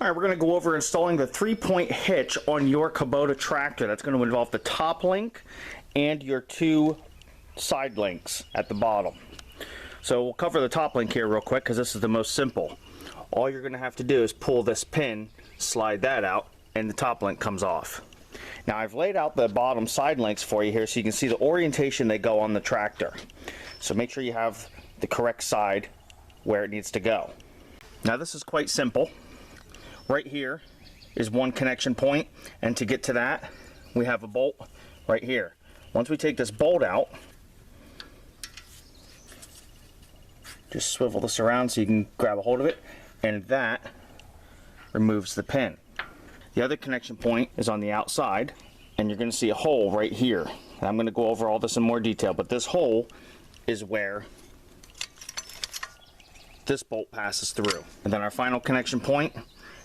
All right, we're going to go over installing the 3-point hitch on your Kubota tractor. That's going to involve the top link and your 2 side links at the bottom. So we'll cover the top link here real quick because this is the most simple. All you're going to have to do is pull this pin, slide that out, and the top link comes off. Now I've laid out the bottom side links for you here so you can see the orientation they go on the tractor. So make sure you have the correct side where it needs to go. Now this is quite simple. Right here is one connection point, and to get to that we have a bolt right here. Once we take this bolt out, just swivel this around so you can grab a hold of it, and that removes the pin. The other connection point is on the outside, and you're going to see a hole right here. And I'm going to go over all this in more detail, but this hole is where this bolt passes through. And then our final connection point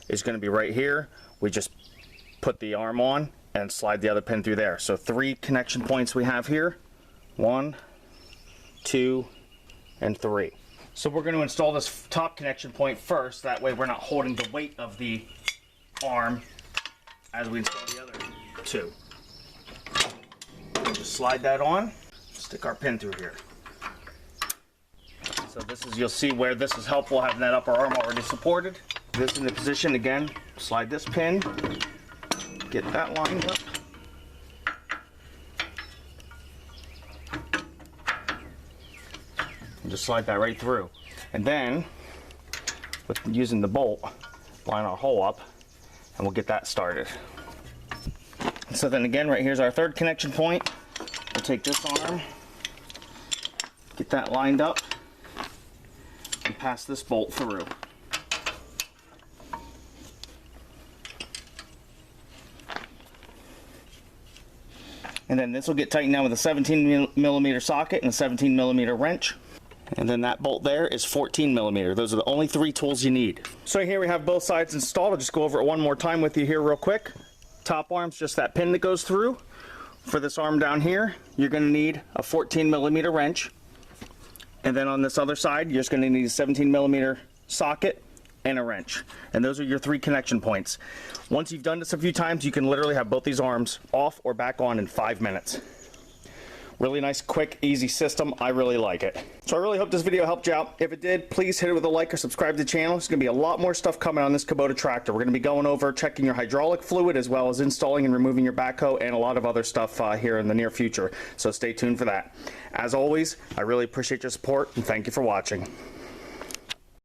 is going to be right here. We just put the arm on and slide the other pin through there. So 3 connection points we have here. 1, 2, and 3. So we're going to install this top connection point first. That way we're not holding the weight of the arm as we install the other 2. Just slide that on, stick our pin through here. So this is, you'll see where this is helpful, having that upper arm already supported. This in the position again, slide this pin, get that lined up. And just slide that right through. And then, with using the bolt, line our hole up, and we'll get that started. So then again, right here's our 3rd connection point. We'll take this arm, get that lined up, and pass this bolt through. And then this will get tightened down with a 17mm socket and a 17mm wrench. And then that bolt there is 14mm. Those are the only 3 tools you need. So here we have both sides installed. I'll just go over it one more time with you here real quick. Top arm's just that pin that goes through. For this arm down here, you're going to need a 14mm wrench. And then on this other side, you're just going to need a 17mm socket and a wrench. And those are your 3 connection points. Once you've done this a few times, you can literally have both these arms off or back on in 5 minutes. Really nice, quick, easy system. I really like it. So I really hope this video helped you out. If it did, please hit it with a like or subscribe to the channel. There's going to be a lot more stuff coming on this Kubota tractor. We're going to be going over checking your hydraulic fluid as well as installing and removing your backhoe and a lot of other stuff here in the near future. So stay tuned for that. As always, I really appreciate your support and thank you for watching.